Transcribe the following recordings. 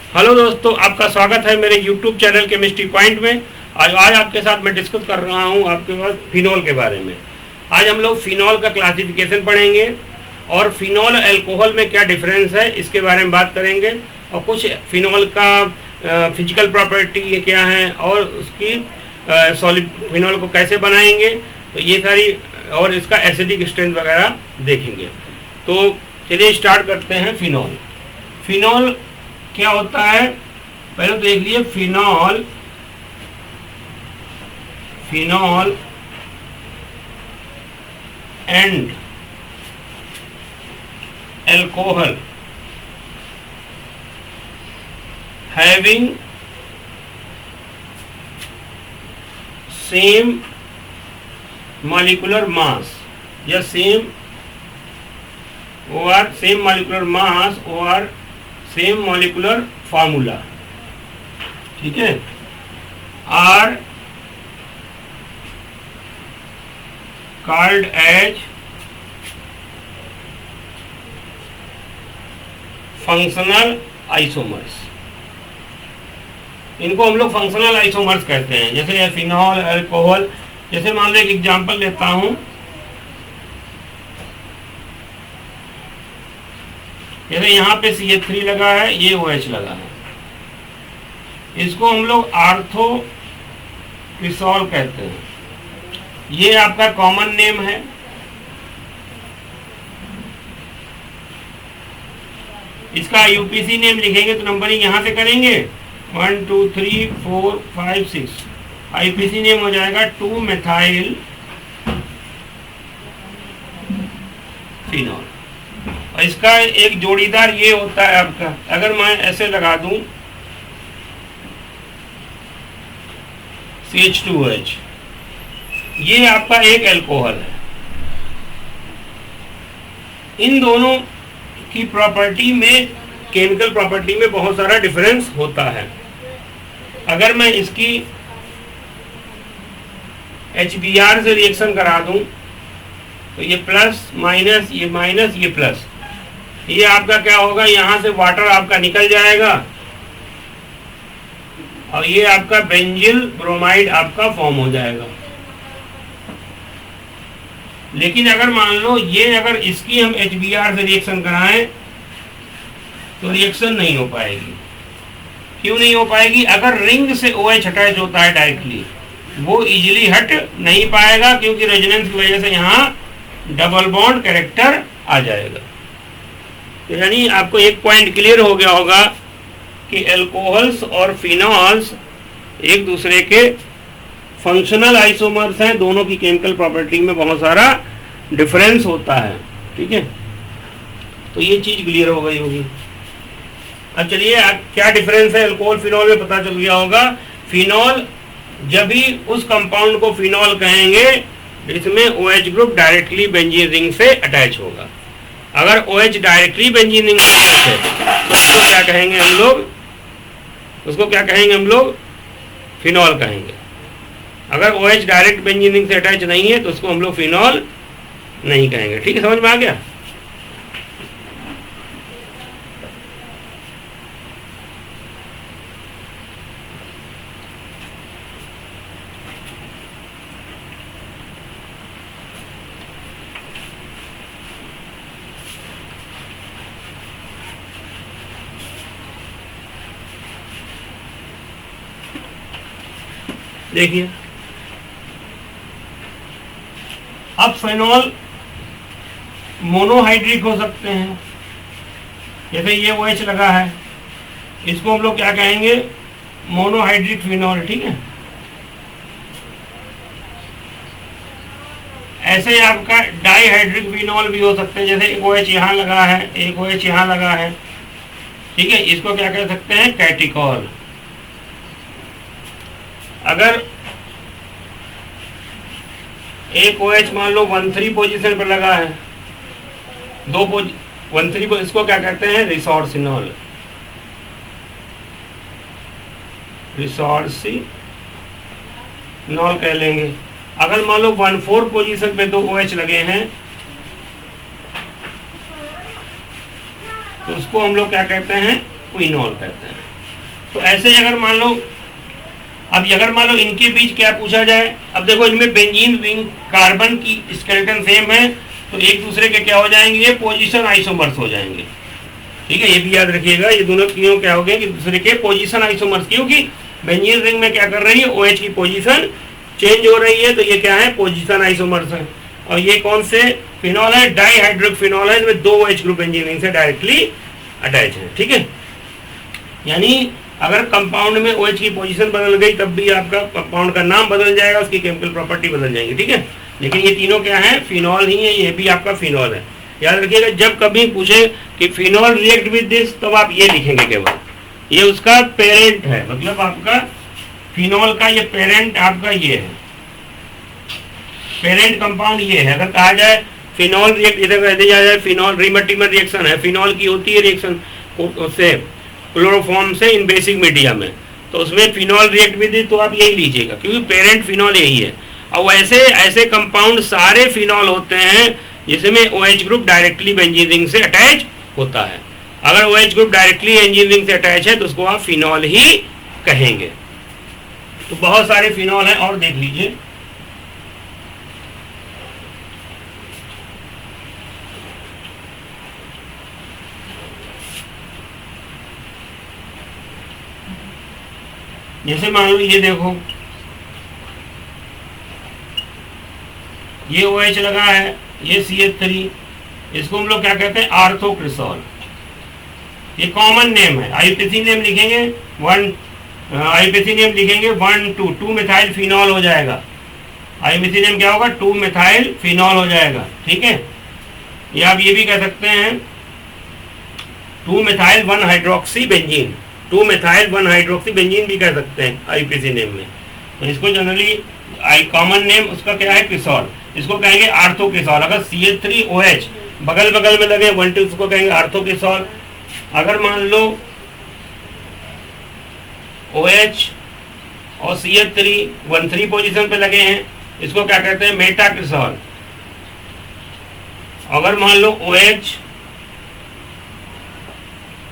Hello दोस्तों, आपका स्वागत है मेरे YouTube चैनल केमिस्ट्री पॉइंट में। आज आपके साथ मैं डिस्कस कर रहा हूँ आपके पास फिनॉल के बारे में। आज हम लोग फिनॉल का क्लासिफिकेशन पढ़ेंगे और फिनॉल अल्कोहल में क्या डिफरेंस है इसके बारे में बात करेंगे, और कुछ फिनॉल का फिजिकल प्रॉपर्टी क्या है और उसकी सॉलिड फिनॉल को कैसे बनाएंगे, तो ये सारी और इसका एसिडिक स्ट्रेंथ वगैरह देखेंगे। तो चलिए स्टार्ट करते हैं। फिनॉल क्या होता है पहले तो देख लीजिए। Phenol and alcohol having same molecular mass या सेम molecular mass और सेम मॉलिकुलर फार्मूला, ठीक है, are called as functional isomers. इनको हम लोग फंक्शनल आइसोमर्स कहते हैं। जैसे फिनॉल, अल्कोहल, जैसे मान लो एक एग्जांपल लेता हूं, जैसे यहाँ पे CH3 लगा है, ये OH लगा है, इसको हम लोग आर्थोपिसॉल कहते हैं। ये आपका कॉमन नेम है। इसका UPC नेम लिखेंगे तो नंबरिंग यहाँ से करेंगे 1 2 3 4 5 6। IPC नेम हो जाएगा 2 मेथाइल फिनॉल। और इसका एक जोड़ीदार ये होता है आपका, अगर मैं ऐसे लगा दूं CH2OH, ये आपका एक अल्कोहल है। इन दोनों की प्रॉपर्टी में, केमिकल प्रॉपर्टी में बहुत सारा डिफरेंस होता है। अगर मैं इसकी HBr से रिएक्शन करा दूं तो ये प्लस माइनस, ये माइनस, ये प्लस, ये आपका क्या होगा, यहां से वाटर आपका निकल जाएगा और ये आपका बेंजिल ब्रोमाइड आपका फॉर्म हो जाएगा। लेकिन अगर मान लो ये, अगर इसकी हम HBr से रिएक्शन कराएं तो रिएक्शन नहीं हो पाएगी। क्यों नहीं हो पाएगी? अगर रिंग से OH अटैच होता है डायरेक्टली, वो इजीली हट नहीं पाएगा, क्योंकि रेजोनेंस की वजह से यहाँ डबल बॉन्ड कैरेक्टर आ जाएगा। तो यानी आपको एक पॉइंट क्लियर हो गया होगा कि अल्कोहल्स और फिनॉल्स एक दूसरे के फंक्शनल आइसोमर्स हैं। दोनों की केमिकल प्रॉपर्टी में बहुत सारा डिफरेंस होता है, ठीक है। तो ये चीज क्लियर हो गई होगी। अब चलिए क्या डिफरेंस है अल्कोहल फिनॉल में पता चल गया होगा। फिनॉल, जब भी उस कंपाउंड को फिनॉल कहेंगे इसमें OH group directly benzene ring से अटैच होगा। अगर OH डायरेक्टली बेंजीन रिंग से अटैच है तो उसको क्या कहेंगे हम लोग? फिनॉल कहेंगे। अगर OH डायरेक्ट बेंजीन रिंग से अटैच नहीं है तो उसको हम लोग फिनॉल नहीं कहेंगे। ठीक है, समझ में आ गया? देखिए, अब फिनॉल मोनोहाइड्रिक हो सकते हैं। जैसे ये OH लगा है, इसको हम लोग क्या कहेंगे? मोनोहाइड्रिक फिनॉल, ठीक है। ऐसे आपका डाइहाइड्रिक फिनॉल भी हो सकते हैं। जैसे एक OH यहाँ लगा है, एक OH यहाँ लगा है, ठीक है, इसको क्या कह सकते हैं? कैटिकॉल। अगर एक OH मान लो 1,3 पोजीशन पर लगा है, 1,3 को, इसको क्या कहते हैं? रिसोर्सिनॉल। रिसोर्सिनॉल कह लेंगे। अगर मान लो 1,4 पोजीशन पे 2 OH लगे हैं तो उसको हम लोग क्या कहते हैं? क्विनॉल कहते हैं। तो ऐसे अगर मान लो, अब अगर मान लो इनके बीच क्या पूछा जाए, अब देखो इनमें बेंजीन रिंग कार्बन की स्केलेटन सेम है, तो एक दूसरे के क्या हो जाएंगे, ये पोजीशन आइसोमर्स हो जाएंगे। ठीक है, ये भी याद रखिएगा, ये दोनों क्यों क्या हो गए कि दूसरे के पोजीशन आइसोमर्स, क्योंकि बेंजीन रिंग में क्या कर रही है, OH की पोजीशन चेंज हो रही है, तो ये क्या है, पोजीशन आइसोमर्स है। और ये कौन से फिनॉल है, डाइहाइड्रोक्विनॉल है, इसमें 2 OH ग्रुप बेंजीन रिंग से डायरेक्टली अटैच है। ठीक है, यानी अगर कंपाउंड में OH की पोजीशन बदल गई तब भी आपका कंपाउंड का नाम बदल जाएगा, उसकी केमिकल प्रॉपर्टी बदल जाएगी। ठीक है, लेकिन ये तीनों क्या है, फिनॉल ही है, ये भी आपका फिनॉल है। याद रखिएगा, जब कभी पूछे कि फिनॉल रिएक्ट विद दिस, तब आप ये लिखेंगे केवल, ये उसका पेरेंट है, मतलब आपका फिनॉल का ये पेरेंट आपका ये है, पेरेंट कंपाउंड ये है। अगर कहा जाए फिनॉल रिएक्ट, इधर कह दिया जाए फिनॉल रिमर्टिमर रिएक्शन है, फिनॉल की होती है रिएक्शन उससे क्लोरोफॉर्म से इन बेसिक मीडिया में, तो उसमें फिनॉल रिएक्ट विद दिस, तो आप यही लीजिएगा, क्योंकि पेरेंट फिनॉल यही है। और वैसे ऐसे कंपाउंड सारे फिनॉल होते हैं जिसमें OH group directly benzene ring से अटैच होता है। अगर OH group directly benzene ring से अटैच है तो उसको आप फिनॉल ही कहेंगे। तो बहुत सारे फिनॉल हैं और देख लीजिए। जैसे मान लो ये देखो, ये OH लगा है, ये CH3, इसको हम लोग क्या कहते हैं, आर्थोक्रिसॉल। ये कॉमन नेम है, आईपीसी नेम लिखेंगे 2 मिथाइल फिनॉल हो जाएगा। आईपीसी नेम क्या होगा, 2 मिथाइल फिनॉल हो जाएगा। ठीक है, ये आप ये भी कह सकते हैं 2 methyl 1 hydroxy benzene, 2 methyl 1 hydroxy benzene भी कह सकते हैं आईपीसी नेम में। तो इसको जनरली कॉमन नेम उसका क्या है, क्रिसॉल, इसको कहेंगे आर्थोक्रिसॉल। अगर CH3OH बगल बगल में लगे 1 2, उसको कहेंगे आर्थोक्रिसॉल। अगर मान लो OH और CH3 1 3 पोजीशन पे लगे हैं, इसको क्या कहते हैं, मेटाक्रिसॉल। अगर मान लो OH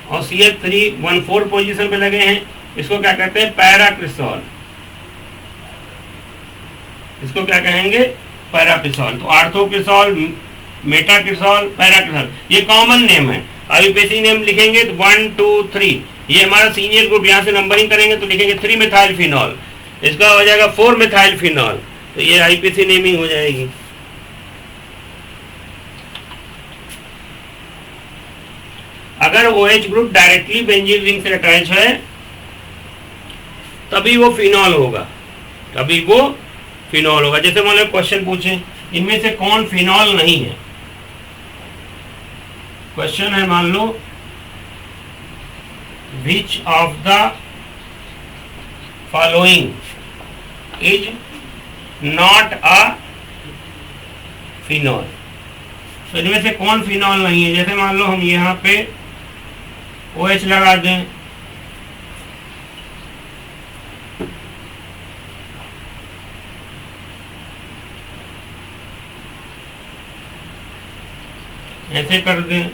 और CH3 1 4 पोजीशन पे लगे हैं, इसको क्या कहते हैं, पैराक्रिसॉल। इसको क्या कहेंगे, पैराक्रिसॉल। तो आर्थोक्रिसॉल, मेटाक्रिसॉल, पैराक्रिसॉल, ये कॉमन नेम है। आईपीसी नेम लिखेंगे तो 1 2 3, ये हमारा सीनियर ग्रुप, यहाँ से नंबरिंग करेंगे तो लिखेंगे 3 मिथाइल फिनॉल, इसका हो जाएगा 4 मिथाइल फिनॉल, तो ये आईपीसी नेमिंग हो जाएगी। अगर OH group directly benzene ring से अटैच है तभी वो फिनॉल होगा, तभी वो फिनॉल होगा। जैसे मान लो क्वेश्चन पूछे, इनमें से कौन फिनॉल नहीं है। क्वेश्चन है मान लो, which of the following is not a phenol. तो इनमें से कौन फिनॉल नहीं है। जैसे मान लो हम यहाँ पे OH लगा दें, ऐसे कर दें,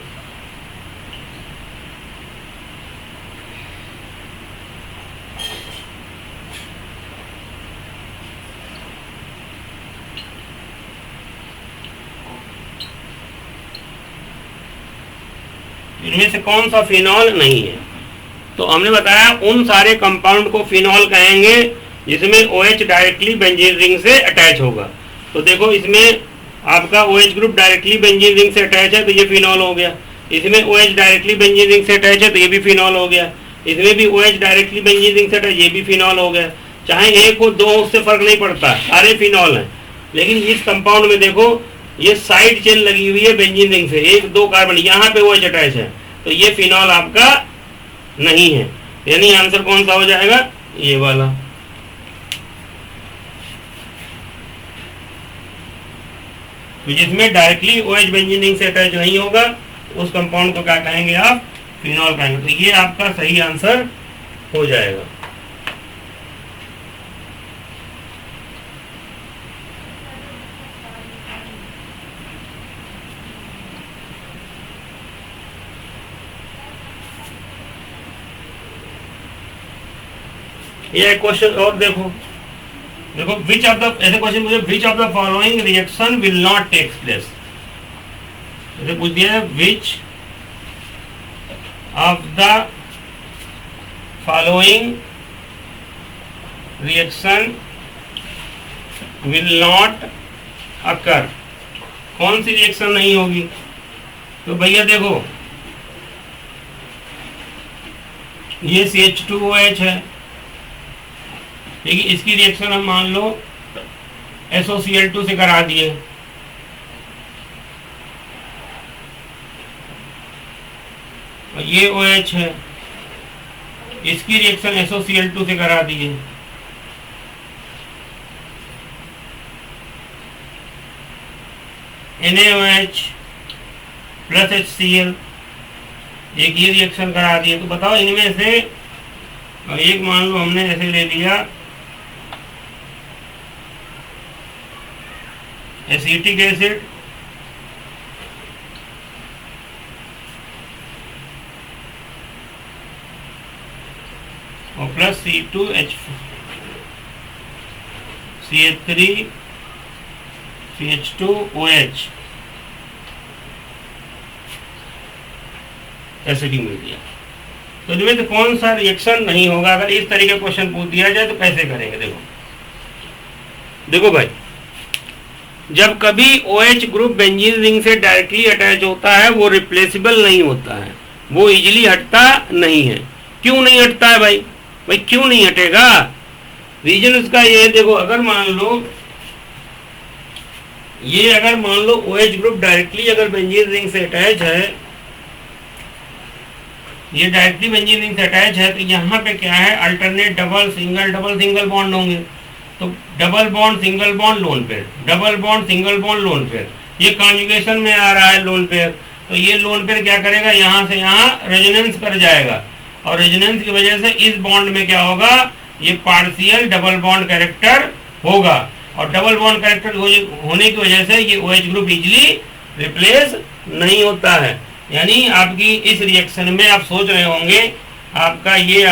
इनमें से कौन सा फिनॉल नहीं है। तो हमने बताया उन सारे कंपाउंड को फिनॉल कहेंगे जिसमें OH डायरेक्टली बेंजीन रिंग से अटैच होगा। तो देखो इसमें आपका OH group directly benzene ring से अटैच है तो ये फिनॉल हो गया, इसमें OH डायरेक्टली बेंजीन रिंग से अटैच है तो ये भी फिनॉल हो गया, इसमें भी OH डायरेक्टली बेंजीन रिंग से अटैच, ये भी फिनॉल हो गया। चाहे एक हो दो, उससे फर्क नहीं पड़ता, सारे फिनॉल हैं। लेकिन इस कंपाउंड में देखो ये साइड चेन लगी हुई है बेंजीन रिंग से, 1 2 कार्बन, यहाँ पे OH अटैच है, तो ये फिनॉल आपका नहीं है। यानी आंसर कौन सा हो जाएगा, ये वाला। तो जिसमें डायरेक्टली OH बेंजीन रिंग से अटैच नहीं होगा उस कंपाउंड को क्या कहेंगे आप, फिनॉल कहेंगे। तो ये आपका सही आंसर हो जाएगा। ये क्वेश्चन और देखो, विच ऑफ द, ऐसे क्वेश्चन मुझे which of the following reaction will not take place, जैसे पूछ दिया है which of the following reaction will not occur, कौन सी रिएक्शन नहीं होगी? तो भैया देखो, ये CH2OH है, ठीक है, इसकी रिएक्शन हम मान लो SOCl2 से करा दिए, और ये OH है, इसकी रिएक्शन SOCl2 से करा दिए। NaOH प्लस HCl, एक ये रिएक्शन करा दिए। तो बताओ इनमें से एक मान लो हमने ऐसे ले लिया एसिटिक एसिड, और plus C2H4 CH3 CH2OH acidic मिल दिया। तो इनमें से कौन सा रिएक्शन नहीं होगा? अगर इस तरीके क्वेश्चन पूछ दिया जाए तो कैसे करेंगे? देखो भाई, जब कभी OH ग्रुप बेंजीन रिंग से डायरेक्टली अटैच होता है वो रिप्लेसेबल नहीं होता है, वो इजीली हटता नहीं है। क्यों नहीं हटता है भाई? क्यों नहीं हटेगा? रीजन इसका ये देखो, अगर मान लो OH ग्रुप डायरेक्टली अगर बेंजीन रिंग से अटैच है, ये डायरेक्टली बेंजीन रिंग से अटैच है, तो यहाँ पे क्या है, अल्टरनेट डबल सिंगल बॉन्ड होंगे। तो double bond single bond lone pair, double bond single bond lone pair, ये कॉन्जुगेशन में आ रहा है लोन पेयर। तो ये लोन पेयर क्या करेगा, यहाँ से यहाँ रेजोनेंस कर जाएगा, और रेजोनेंस की वजह से इस बॉन्ड में क्या होगा, ये पार्शियल डबल बॉन्ड कैरेक्टर होगा, और डबल बॉन्ड कैरेक्टर होने की वजह से ये OH ग्रुप इजीली रिप्लेस नहीं होता है। यानी आपकी इस रिएक्शन में आप सोच रहे होंगे आपका ये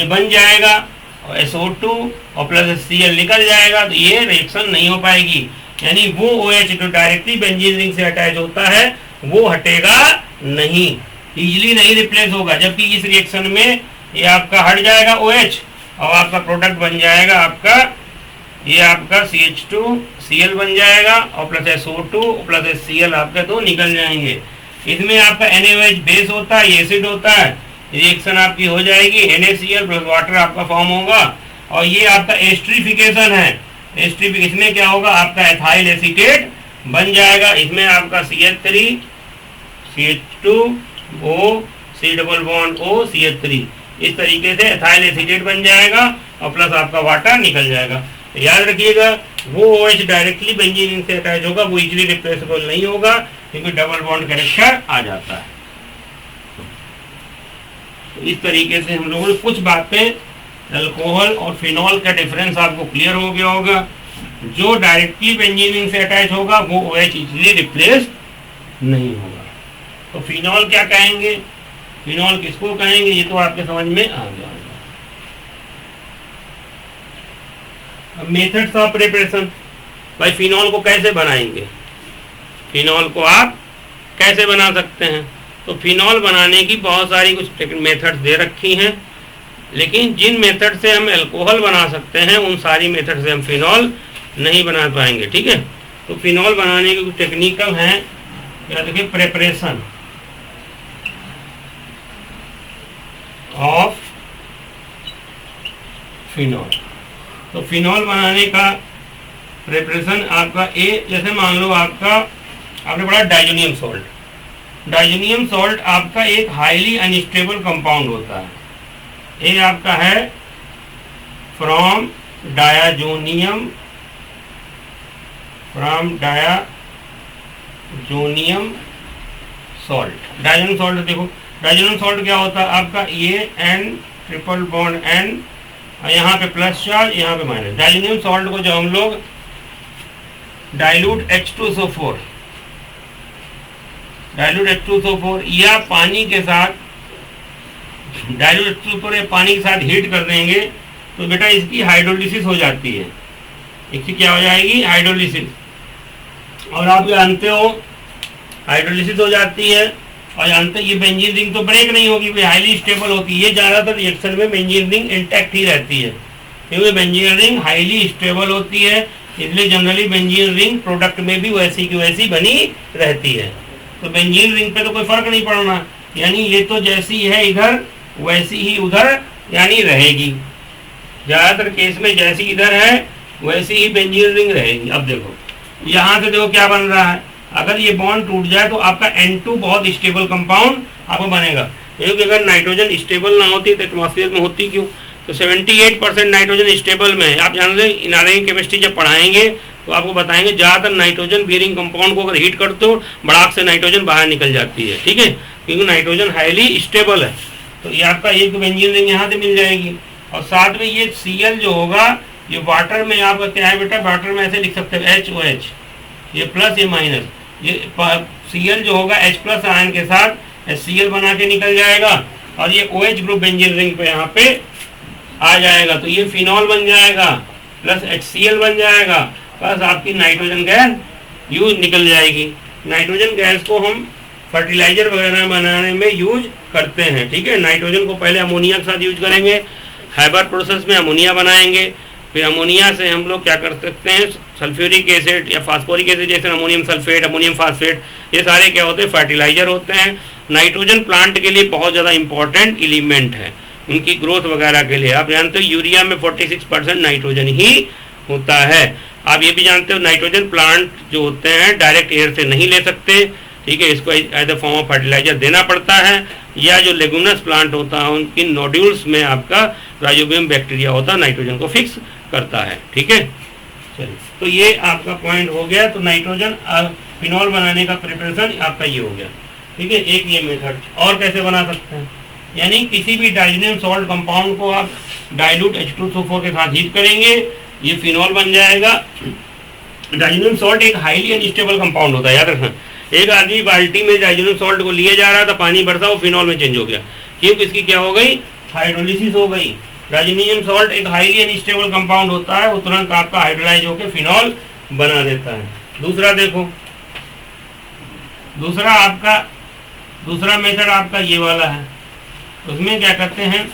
बन जाएगा और SO2 और प्लस HCl निकल जाएगा, तो ये रिएक्शन नहीं हो पाएगी। यानी वो OH जो डायरेक्टली बेंजीन रिंग से अटैच होता है वो हटेगा नहीं, इजीली नहीं रिप्लेस होगा। जबकि इस रिएक्शन में ये आपका हट जाएगा OH, और आपका प्रोडक्ट बन जाएगा आपका CH2Cl बन जाएगा, और प्लस SO2 प्लस HCl आपके दो निकल जाएंगे। इसमें आपका NaOH बेस होता है, एसिड होता है, रिएक्शन आपकी हो जाएगी, NaCl प्लस वाटर आपका फॉर्म होगा, और ये आपका एस्ट्रीफिकेशन है। इसमें क्या होगा, आपका एथाइल एसीटेट बन जाएगा। इसमें आपका CH3 CH2O C double bond O CH3, इस तरीके से एथाइल एसीटेट बन जाएगा, और प्लस आपका वाटर निकल जाएगा। तो याद रखिएगा, वो OH डायरेक्टली बेंजीन रिंग से अटैच होगा, वो इजीली रिप्लेसेबल नहीं होगा, क्योंकि डबल बॉन्ड कैरेक्टर आ जाता है। तो इस तरीके से हम लोगों ने कुछ बातें, अल्कोहल और फिनॉल का डिफरेंस आपको क्लियर हो गया होगा। जो डायरेक्टली बेंजीन रिंग से अटैच होगा वो OH इजीली रिप्लेस नहीं होगा। तो फिनॉल क्या कहेंगे, फिनॉल किसको कहेंगे, ये तो आपके समझ में आ गया। अब मेथड्स ऑफ प्रिपरेशन, भाई फिनॉल को कैसे बनाएंगे, फिनॉल को आप कैसे बना सकते हैं? तो फिनॉल बनाने की बहुत सारी कुछ मेथड्स दे रखी हैं, लेकिन जिन मेथड से हम अल्कोहल बना सकते हैं उन सारी मेथड से हम फिनॉल नहीं बना पाएंगे, ठीक है। तो फिनॉल बनाने के कुछ टेक्निकल हैं, या देखिए प्रिपरेशन ऑफ फिनॉल। तो फिनॉल बनाने का प्रिपरेशन आपका जैसे मान लो आपने पढ़ा डाइजोनियम सॉल्ट। डाइजोनियम सॉल्ट आपका एक हाईली अनस्टेबल कंपाउंड होता है। ये आपका है फ्रॉम डायाजोनियम सॉल्ट। डाइजोनियम सॉल्ट देखो, डाइजोनियम सॉल्ट क्या होता है आपका, ये N ट्रिपल बॉन्ड N, यहाँ पे प्लस चार्ज, यहाँ पे माइनस। डाइजोनियम सॉल्ट को जब हम लोग डाइल्यूट H2SO4 या पानी के साथ डाइल्यूट H2 को पानी के साथ हीट कर देंगे तो बेटा इसकी हाइड्रोलिसिस हो जाती है। इसकी क्या हो जाएगी? हाइड्रोलिसिस। और आप जानते हो हाइड्रोलिसिस हो जाती है, और जानते हैं ये बेंजीन रिंग तो ब्रेक नहीं होगी, वे हाईली स्टेबल होती है। ज़्यादातर रिएक्शन में बेंजीन रिंग इंटैक्ट ही रहती है, क्योंकि बेंजीन रिंग हाईली स्टेबल होती है, इसलिए जनरली बेंजीन रिंग प्रोडक्ट में भी वैसी की वैसी बनी रहती है। तो बेंजीन रिंग पे तो कोई फर्क नहीं पड़ना, यानी ये तो जैसी है इधर वैसी ही उधर यानी रहेगी। ज़्यादातर केस में जैसी इधर है वैसी ही बेंजीन रिंग रहेगी। अब देखो यहाँ से देखो क्या बन रहा है, अगर ये बॉन्ड टूट जाए तो आपका N2 बहुत स्टेबल कंपाउंड आपको बनेगा, क्योंकि अगर नाइट्रोजन स्टेबल ना होती तो एटमॉस्फेयर में होती क्यों? तो 78% नाइट्रोजन स्टेबल में है। आप जान लें इनऑर्गेनिक केमिस्ट्री जब पढ़ाएंगे तो आपको बताएंगे ज़्यादातर नाइट्रोजन बियरिंग कंपाउंड को अगर हीट करते हो बड़ाक से नाइट्रोजन बाहर निकल जाती है, ठीक है, क्योंकि नाइट्रोजन हाईली स्टेबल है। तो ये आपका एक बेंजीन रिंग यहाँ से मिल जाएगी, और साथ में ये Cl जो होगा ये वाटर में आपका क्या है बेटा, वाटर में ऐसे लिख सकते हैं HOH, ये प्लस ये माइनस, ये Cl जो होगा H प्लस आयन के साथ HCl बना के निकल जाएगा, और ये OH ग्रुप बेंजीन रिंग पे यहाँ पे आ जाएगा, तो ये फिनॉल बन जाएगा प्लस HCl बन जाएगा, प्लस आपकी नाइट्रोजन गैस यूज निकल जाएगी। नाइट्रोजन गैस को हम फर्टिलाइजर वगैरह बनाने में यूज करते हैं, ठीक है। नाइट्रोजन को पहले अमोनिया के साथ यूज करेंगे, हाइबर प्रोसेस में अमोनिया बनाएंगे, फिर अमोनिया से हम लोग क्या कर सकते हैं सल्फ्यूरिक एसिड या फास्फोरिक एसिड जैसे अमोनियम सल्फेट, अमोनियम फास्फेट, ये सारे क्या होते हैं फर्टिलाइजर होते हैं। नाइट्रोजन प्लांट के लिए बहुत ज़्यादा इंपॉर्टेंट एलिमेंट है उनकी ग्रोथ वगैरह के लिए। आप जानते हो यूरिया में 46% नाइट्रोजन ही होता है। आप ये भी जानते हो नाइट्रोजन प्लांट जो होते हैं डायरेक्ट एयर से नहीं ले सकते, ठीक है, इसको as a form of fertilizer देना पड़ता है, या जो लेगुमिनस प्लांट होता है उनकी नोड्यूल्स में आपका राइजोबियम बैक्टीरिया होता है नाइट्रोजन को फिक्स करता है, ठीक है। चलिए, तो ये आपका पॉइंट हो गया। तो नाइट्रोजन फिनॉल बनाने का प्रिपरेशन आपका ये हो गया, ठीक है। एक ये मेथड और कैसे बना सकते हैं, यानी किसी भी डाइजेनियम सॉल्ट कंपाउंड को आप डाइल्यूट H2SO4 के साथ हीट करेंगे, ये फिनॉल बन जाएगा। डाइजेनियम सॉल्ट एक हाईली अनस्टेबल कंपाउंड होता है, याद रखना। एक आदमी बाल्टी में डाइजेनियम सॉल्ट को लिए जा रहा था, पानी बरसा, वो फिनॉल में चेंज हो गया, क्योंकि इसकी क्या हो गई हाइड्रोलिसिस हो गई। डाइजेनियम सॉल्ट एक हाईली अनस्टेबल कंपाउंड होता है, वो तुरंत आपका हाइड्रोलाइज होकर फिनॉल बना देता है। दूसरा देखो, दूसरा मेथड आपका ये वाला है, उसमें क्या करते हैं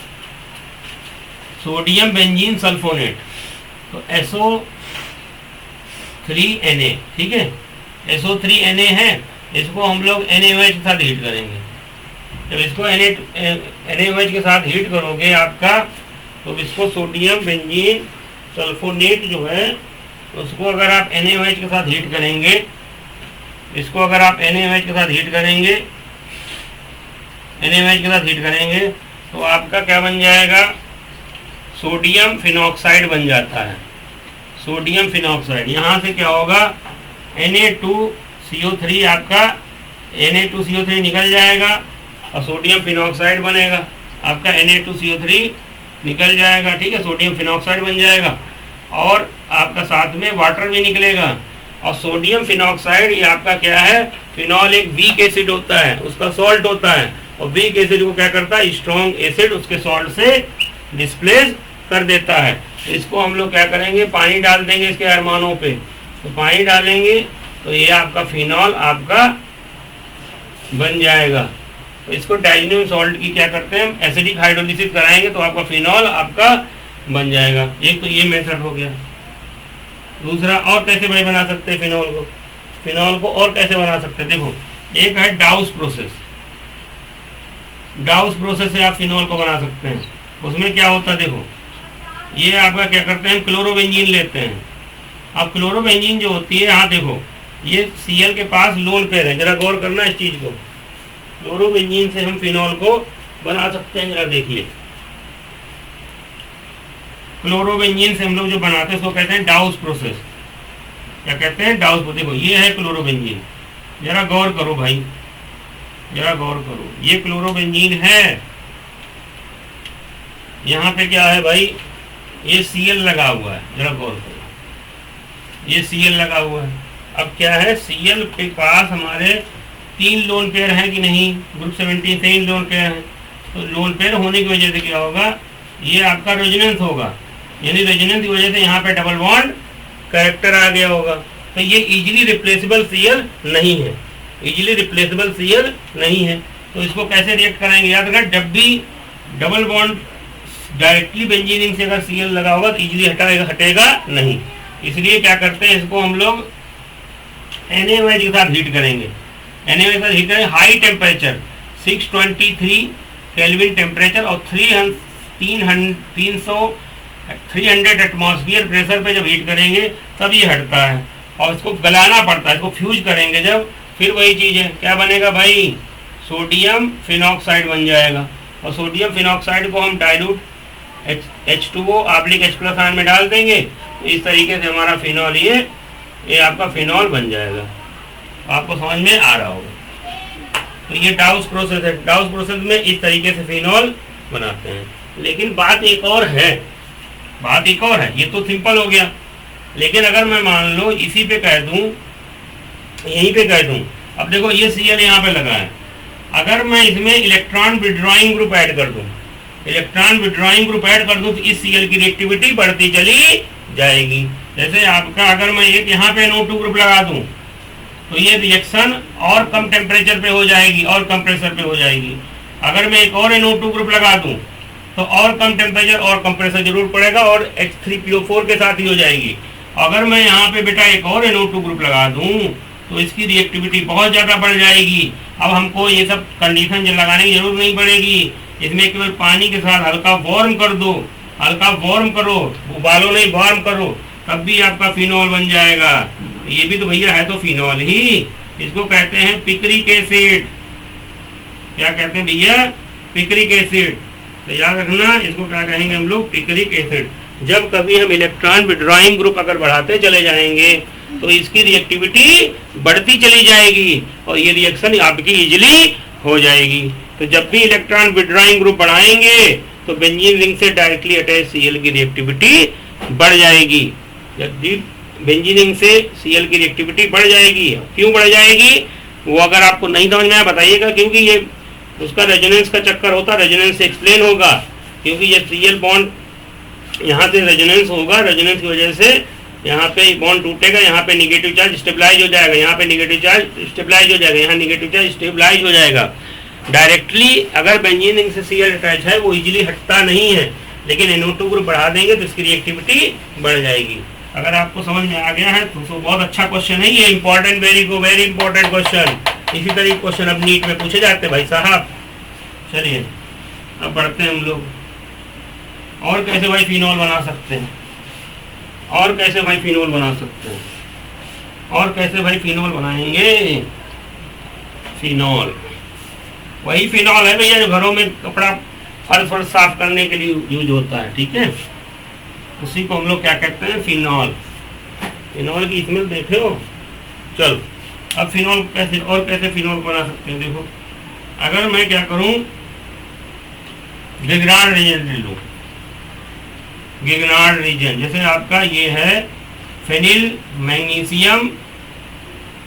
सोडियम बेंजीन सल्फोनेट, तो SO3Na, ठीक है, SO3Na है, इसको हम लोग NaOH के साथ हीट करेंगे। जब इसको NaOH के साथ हीट करोगे आपका, तो इसको सोडियम बेंजीन सल्फोनेट जो है उसको अगर आप NaOH के साथ हीट करेंगे, इसको अगर आप NaOH के साथ हीट करेंगे तो आपका क्या बन जाएगा सोडियम फिनॉक्साइड बन जाता है। सोडियम फिनॉक्साइड, यहाँ से क्या होगा Na2CO3 आपका Na2CO3 निकल जाएगा और सोडियम फिनॉक्साइड बनेगा, आपका Na2CO3 निकल जाएगा, ठीक है, सोडियम फिनॉक्साइड बन जाएगा, और आपका साथ में वाटर भी निकलेगा। और सोडियम फिनॉक्साइड ये आपका क्या है, फिनॉल एक वीक एसिड होता है, उसका सॉल्ट होता है, और वीक एसिड को क्या करता है स्ट्रॉन्ग एसिड उसके सॉल्ट से डिस्प्लेस कर देता है। इसको हम लोग क्या करेंगे पानी डाल देंगे इसके अरमानों पे, तो पानी डालेंगे तो ये आपका फिनॉल आपका बन जाएगा। तो इसको डाइजेनियम सॉल्ट की क्या करते हैं हम एसिडिक हाइड्रोलिसिस कराएंगे तो आपका फिनॉल आपका बन जाएगा। एक तो ये मेथड हो गया। दूसरा और कैसे भाई बना सकते हैं फिनॉल को और कैसे बना सकते हैं, देखो एक है डाउस प्रोसेस से आप फिनॉल को बना सकते हैं। उसमें क्या होता है देखो, ये आपका क्या करते हैं क्लोरोबेंजीन लेते हैं। अब क्लोरोबेंजीन जो होती है, यहाँ देखो ये Cl के पास लोन पेयर है, जरा गौर करना इस चीज को। क्लोरोबेंजीन से हम फिनॉल को बना सकते हैं, जरा देखिए क्लोरोबेंजीन से हम लोग जो बनाते हैं उसको कहते हैं डाउस प्रोसेस। क्या कहते हैं डाउस प्रोसेस। देखो ये है क्लोरोबेंजीन, जरा गौर करो भाई, जरा गौर करो, ये क्लोरोबेंजीन है, यहाँ पे क्या है भाई ये Cl लगा हुआ है, जरा गौर करो ये Cl लगा हुआ है। अब क्या है Cl के पास हमारे 3 लोन पेयर हैं कि नहीं, ग्रुप 17 3 लोन पेयर हैं, तो लोन पेयर होने की वजह से क्या होगा, ये आपका रेजोनेंस होगा, यानी रेजोनेंस की वजह से यहाँ पे डबल बॉन्ड कैरेक्टर आ गया होगा। तो ये इजीली रिप्लेसेबल सीएल नहीं है, इजीली रिप्लेसेबल सीएल नहीं है। तो इसको कैसे रिएक्ट कराएंगे, याद रखना जब भी double bond directly benzene ring से अगर सीएल लगा होगा तो इजीली हटेगा नहीं, इसलिए क्या करते हैं इसको हम लोग NaOH के साथ हीट करेंगे। NaOH के साथ हीट करेंगे हाई टेम्परेचर 623 केल्विन टेम्परेचर और 300 एटमॉस्फेयर प्रेशर पे जब हीट करेंगे तब ये हटता है, और इसको गलाना पड़ता है, इसको फ्यूज करेंगे जब, फिर वही चीज़ है, क्या बनेगा भाई, सोडियम फिनॉक्साइड बन जाएगा। और सोडियम फिनॉक्साइड को हम डाइल्यूट H2O H+ आयन में डाल देंगे, इस तरीके से हमारा फिनॉल ये आपका फिनॉल बन जाएगा। आपको समझ में आ रहा होगा। तो ये डाउस प्रोसेस है, डाउस प्रोसेस में इस तरीके से फिनॉल बनाते हैं। लेकिन बात एक और है, ये तो सिंपल हो गया, लेकिन अगर मैं मान लो इसी पे कह दूं, यहीं पे कह दूं, अब देखो ये Cl यहाँ पे लगा है, अगर मैं इसमें इलेक्ट्रॉन विड्रॉइंग ग्रुप ऐड कर दूं, तो इस Cl की रिएक्टिविटी बढ़ती चली जाएगी। जैसे आपका अगर मैं एक यहाँ पे NO2 ग्रुप लगा दूं तो ये रिएक्शन और कम टेम्परेचर पे हो जाएगी और कम प्रेशर पे हो जाएगी। अगर मैं एक और NO2 ग्रुप लगा दूं तो और कम टेम्परेचर और कम प्रेशर जरूर पड़ेगा और H3PO4 के साथ ही हो जाएगी। अगर मैं यहाँ पे बेटा एक और NO2 ग्रुप लगा दूं तो इसकी रिएक्टिविटी बहुत ज़्यादा बढ़ जाएगी। अब हमको ये सब कंडीशन लगाने की जरूरत नहीं पड़ेगी, इसमें केवल पानी के साथ हल्का वार्म कर दो, उबालो नहीं, वार्म करो, तब भी आपका फिनॉल बन जाएगा। ये भी तो भैया है तो फिनॉल ही, इसको कहते हैं पिक्रिक एसिड। क्या कहते हैं भैया, पिक्रिक एसिड। तो याद रखना इसको क्या कहेंगे हम लोग, पिक्रिक एसिड। जब कभी हम इलेक्ट्रॉन विड्रॉइंग ग्रुप अगर बढ़ाते चले जाएंगे तो इसकी रिएक्टिविटी बढ़ती चली जाएगी और ये रिएक्शन आपकी इजीली हो जाएगी। तो जब भी इलेक्ट्रॉन विड्रॉइंग ग्रुप बढ़ाएंगे तो बेंजीन रिंग से डायरेक्टली अटैच Cl की रिएक्टिविटी बढ़ जाएगी। जब भी बेंजीन रिंग से Cl की रिएक्टिविटी बढ़ जाएगी, क्यों बढ़ जाएगी वो अगर आपको नहीं समझ में आया बताइएगा, क्योंकि ये उसका रेजोनेंस का चक्कर होता है, रेजोनेंस से एक्सप्लेन होगा। क्योंकि ये Cl बॉन्ड यहाँ से रेजोनेंस होगा, रेजोनेंस की वजह से यहाँ पे बॉन्ड टूटेगा, यहाँ पे निगेटिव चार्ज स्टेबलाइज हो जाएगा, यहाँ पे निगेटिव चार्ज स्टेबलाइज हो जाएगा, यहाँ निगेटिव चार्ज स्टेबलाइज हो जाएगा। डायरेक्टली अगर बेंजीन रिंग से Cl अटैच है वो इजीली हटता नहीं है, लेकिन NO2 ग्रुप बढ़ा देंगे तो इसकी रिएक्टिविटी बढ़ जाएगी। अगर आपको समझ में आ गया है तो बहुत अच्छा क्वेश्चन है ये, इंपॉर्टेंट, वेरी इंपॉर्टेंट क्वेश्चन। इसी तरह क्वेश्चन अब नीट में पूछे जाते हैं भाई साहब। चलिए अब बढ़ते हैं हम लोग, और कैसे भाई फिनॉल बना सकते हैं, और कैसे भाई फिनॉल बनाएंगे। फिनॉल वही फिनॉल है भैया जो घरों में कपड़ा फर्श साफ करने के लिए यूज होता है, ठीक है, उसी को हम लोग क्या कहते हैं, फिनॉल। फिनॉल की स्मेल देखे हो। चल अब फिनॉल कैसे फिनॉल बना सकते हैं। देखो अगर मैं क्या करूं, गिगनार्ड रीजन ले लूं, गिगनार्ड रीजन जैसे आपका ये है फेनिल मैग्नीशियम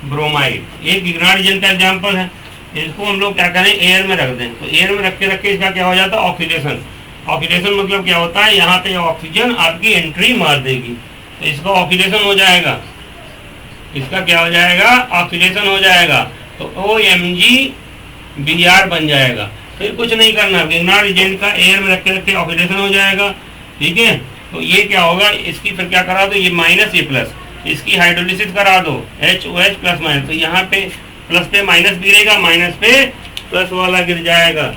ब्रोमाइड, ये गिगनार्ड रीजन का एग्जांपल है। इसको हम लोग क्या करें, एयर में रख दें, तो एयर में रख के इसका क्या हो जाता है, ऑक्सीडेशन। ऑक्सीडेशन मतलब क्या होता है, यहाँ पे ऑक्सीजन आपकी एंट्री मार देगी तो इसका ऑक्सीडेशन हो जाएगा, इसका क्या हो जाएगा, ऑक्सीडेशन हो जाएगा, तो OMgBr बन जाएगा। फिर कुछ नहीं करना, गिगनार्ड रीजन का एयर में रख के ऑक्सीडेशन हो जाएगा, ठीक है। तो ये क्या होगा, इसकी फिर क्या करा दो, ये -A+, इसकी हाइड्रोलिसिस करा दो, HOH प्लस माइनस, तो यहाँ पे प्लस पे माइनस गिरेगा, माइनस पे प्लस वाला गिर जाएगा।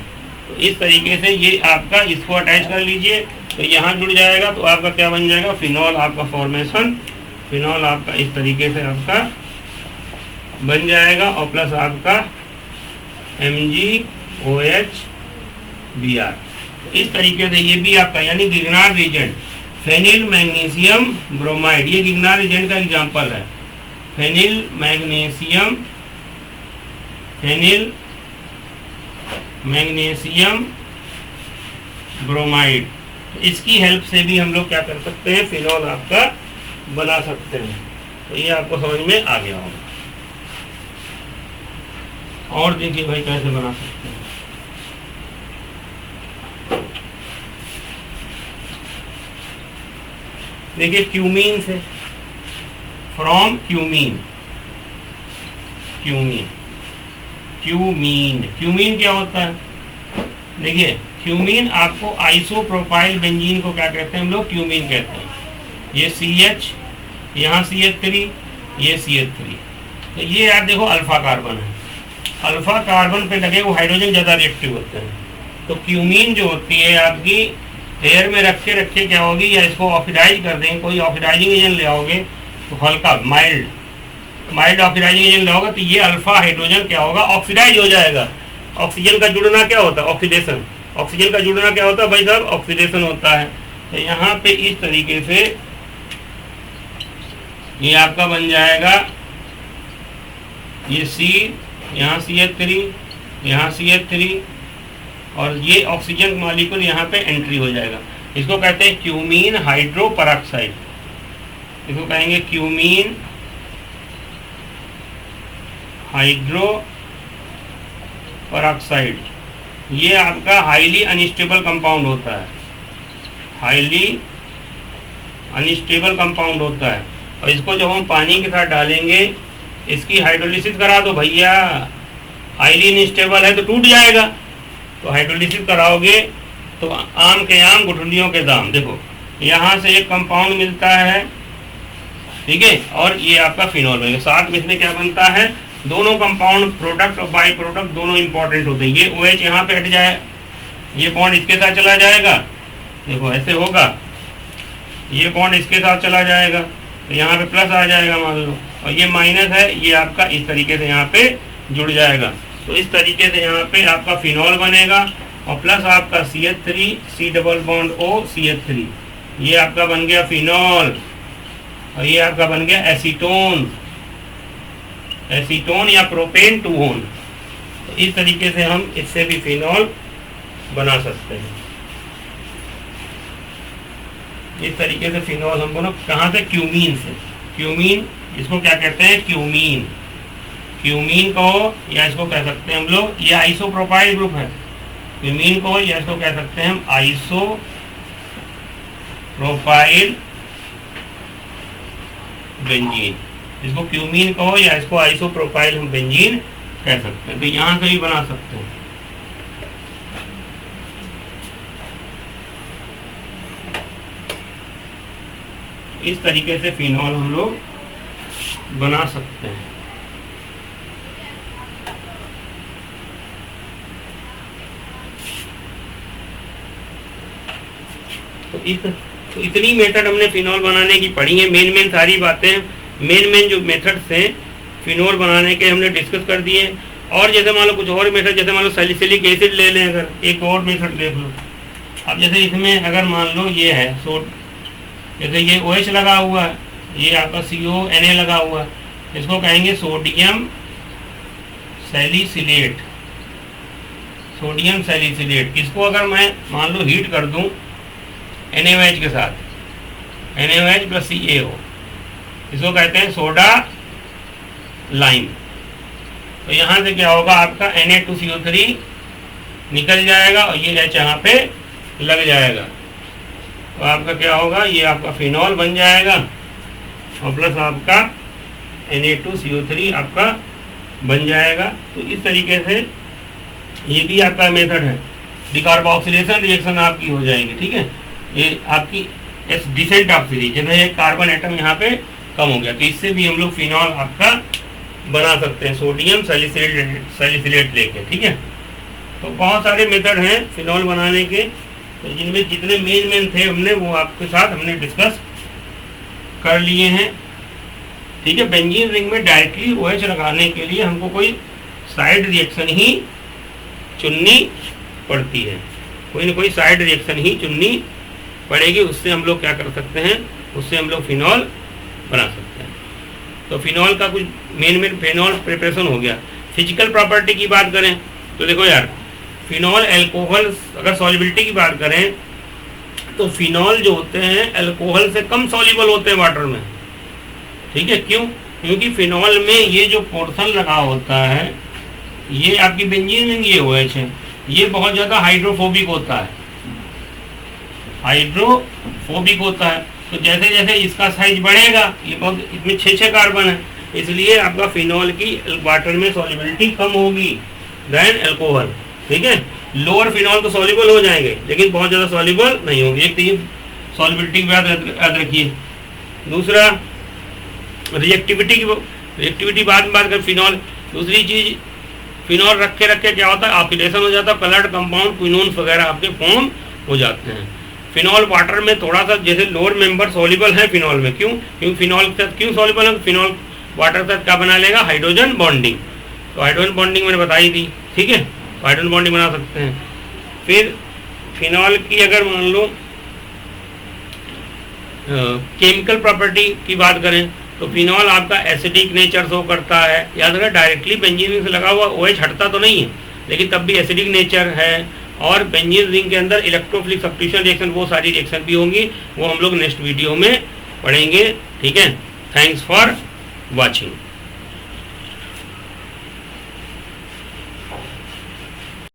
तो इस तरीके से ये आपका, इसको अटैच कर लीजिए तो यहाँ जुड़ जाएगा, तो आपका क्या बन जाएगा, फिनॉल आपका फॉर्मेशन, फिनॉल आपका इस तरीके से आपका बन जाएगा, और प्लस आपका MgOH Br। इस तरीके से ये भी आपका यानी गिगनार्ड रीजेंट, फेनिल मैग्नीशियम ब्रोमाइड, ये गिगनार्ड रीजेंट का एग्जांपल है। फेनिल मैग्नीशियम ब्रोमाइड, इसकी हेल्प से भी हम लोग क्या कर सकते हैं, फिनॉल आपका बना सकते हैं। तो ये आपको समझ में आ गया होगा। और देखिए भाई कैसे बना सकते हैं। देखिए क्यूमीन से, from cumene, cumene, cumene, cumene क्या होता है? देखिए क्यूमीन आपको आइसोप्रोपाइल बेंजीन को क्या कहते हैं हम लोग? क्यूमीन कहते हैं। ये CH, यहाँ CH3, ये CH3, तो ये आप देखो अल्फा कार्बन है, अल्फा कार्बन पे लगे वो हाइड्रोजन ज़्यादा रिएक्टिव होते हैं। तो क्यूमीन जो होती है आपकी एयर में रखे रखे क्या होगी, या इसको ऑक्सीडाइज कर देंगे, कोई ऑक्सीडाइजिंग एजेंट ले आओगे तो हल्का माइल्ड ऑक्सीडाइजिंग एजेंट ले आओगे तो ये अल्फा हाइड्रोजन क्या होगा? ऑक्सीडाइज हो जाएगा। ऑक्सीजन का जुड़ना क्या होता है? ऑक्सीडेशन। ऑक्सीजन का जुड़ना क्या होता है भाई साहब? ऑक्सीडेशन होता है। तो यहाँ पे इस तरीके से ये आपका बन जाएगा, ये C, यहाँ CH3, यहाँ CH3, और ये ऑक्सीजन मॉलिक्यूल यहाँ पे एंट्री हो जाएगा। इसको कहते हैं क्यूमीन हाइड्रो पेरोक्साइड, इसको कहेंगे क्यूमीन हाइड्रो पेरोक्साइड। ये आपका हाईली अनस्टेबल कंपाउंड होता है, हाईली अनस्टेबल कंपाउंड होता है। और इसको जब हम पानी के साथ डालेंगे, इसकी हाइड्रोलिसिस करा दो भैया, हाईली अनस्टेबल है तो टूट जाएगा। तो हाइड्रोलिसिस कराओगे तो आम के आम गुठलियों के दाम। देखो यहाँ से एक कंपाउंड मिलता है, ठीक है, और ये आपका फिनॉल बनेगा। साथ में इसमें क्या बनता है? दोनों कंपाउंड प्रोडक्ट और बाई प्रोडक्ट दोनों इंपॉर्टेंट होते हैं। ये OH यहाँ पे हट जाए, ये बॉन्ड इसके साथ चला जाएगा, देखो ऐसे होगा, ये बॉन्ड इसके साथ चला जाएगा तो यहाँ पे प्लस आ जाएगा मान लो, और ये माइनस है, ये आपका इस तरीके से यहाँ पे जुड़ जाएगा। तो इस तरीके से यहाँ पे आपका फिनॉल बनेगा, और प्लस आपका CH3, C double bond O CH3, ये आपका बन गया फिनॉल, और ये आपका बन गया एसीटोन, एसीटोन या प्रोपेन 2-ओन। तो इस तरीके से हम इससे भी फिनॉल बना सकते हैं। इस तरीके से फिनॉल हम बना, कहाँ से? क्यूमीन से। क्यूमीन, इसको क्या कहते हैं? क्यूमीन, क्यूमीन को, या इसको कह सकते हैं हम लोग, ये आइसोप्रोपाइल ग्रुप है। क्यूमीन को, या इसको कह सकते हैं हम आइसोप्रोपाइल बेंजीन। इसको क्यूमीन कहो या इसको आइसोप्रोपाइल हम बेंजीन कह सकते हैं। तो यहाँ से भी बना सकते हैं। इस तरीके से फिनॉल हम लोग बना सकते हैं। तो इतनी मेथड हमने फिनॉल बनाने की पढ़ी है। मेन सारी बातें, मेन जो मेथड्स हैं फिनॉल बनाने के हमने डिस्कस कर दिए। और जैसे मान लो कुछ और मेथड, जैसे मान लो सैलिसिलिक एसिड ले लें, अगर एक और मेथड देख लो। अब जैसे इसमें अगर मान लो ये है जैसे ये OH लगा हुआ है, ये आपका CONa लगा हुआ है, इसको कहेंगे सोडियम सैलिसिलेट, सोडियम सैलिसिलेट। इसको अगर मैं मान लो हीट कर दूं NaOH के साथ, NaOH प्लस CaO, इसको कहते हैं सोडा लाइम। तो यहाँ से क्या होगा? आपका Na2CO3 निकल जाएगा और ये H यहाँ पे लग जाएगा। तो आपका क्या होगा? ये आपका फिनॉल बन जाएगा, और प्लस आपका Na2CO3 आपका बन जाएगा। तो इस तरीके से ये भी आपका मेथड है। डिकार्बोक्सिलेशन रिएक्शन आपकी हो जाएगी, ठीक है। ये आपकी डिसेंट ऑफ सीरीज, जैसे एक कार्बन एटम यहाँ पे कम हो गया, तो इससे भी हम लोग फिनॉल आपका बना सकते हैं, सोडियम सैलिसिलेट लेके, ठीक है। तो बहुत सारे मेथड हैं फिनॉल बनाने के, तो जिनमें जितने मेन थे हमने वो आपके साथ हमने डिस्कस कर लिए हैं, ठीक है। बेंजीन रिंग में डायरेक्टली OH लगाने के लिए हमको कोई साइड रिएक्शन ही चुननी पड़ती है, कोई ना कोई साइड रिएक्शन ही चुननी पड़ेगी। उससे हम लोग क्या कर सकते हैं? उससे हम लोग फिनॉल बना सकते हैं। तो फिनॉल का कुछ मेन फिनॉल प्रिपरेशन हो गया। फिजिकल प्रॉपर्टी की बात करें तो देखो यार, फिनॉल एल्कोहल, अगर सॉल्युबिलिटी की बात करें तो फिनॉल जो होते हैं एल्कोहल से कम सॉल्युबल होते हैं वाटर में, ठीक है। क्यों? क्योंकि फिनॉल में ये जो पोर्शन लगा होता है, ये आपकी बेंजीन रिंग ये OH है, ये बहुत ज़्यादा हाइड्रोफोबिक होता है, हाइड्रोफोबिक होता है। तो जैसे जैसे इसका साइज बढ़ेगा, ये बहुत, इसमें 6 कार्बन है, इसलिए आपका फिनॉल की वाटर में सॉल्युबिलिटी कम होगी देन अल्कोहल। ठीक है, लोअर फिनॉल तो सॉल्युबल हो जाएंगे लेकिन बहुत ज़्यादा सॉल्युबल नहीं होंगे। एक तो ये सॉल्युबिलिटी की बात याद रखिए। दूसरा रिएक्टिविटी बाद में बात कर फिनॉल। दूसरी चीज़, फिनॉल रखे रखे क्या होता है, ऑक्सीडेशन हो जाता है, कलर्ड कंपाउंड क्विनोन्स वगैरह आपके फॉर्म हो जाते हैं। फिनॉल वाटर में थोड़ा सा, जैसे लोअर मेंबर सॉल्युबल है फिनॉल में, क्योंकि फिनॉल के साथ क्यों सॉल्युबल है, फिनॉल वाटर के साथ क्या बना लेगा, हाइड्रोजन बॉन्डिंग। तो हाइड्रोजन बॉन्डिंग मैंने बताई थी। ठीक है, तो हाइड्रोजन बॉन्डिंग बना सकते हैं। फिर फिनॉल की अगर मान लो केमिकल प्रॉपर्टी की बात करें तो फिनॉल आपका एसिडिक नेचर शो करता है। याद रखना, डायरेक्टली बेंजीन रिंग से लगा हुआ OH हटता तो नहीं है, लेकिन तब भी एसिडिक नेचर है। और बेंजीन रिंग के अंदर इलेक्ट्रोफिलिक सब्स्टिट्यूशन रिएक्शन, वो सारी रिएक्शन भी होंगी, वो हम लोग नेक्स्ट वीडियो में पढ़ेंगे। ठीक है, थैंक्स फॉर वॉचिंग।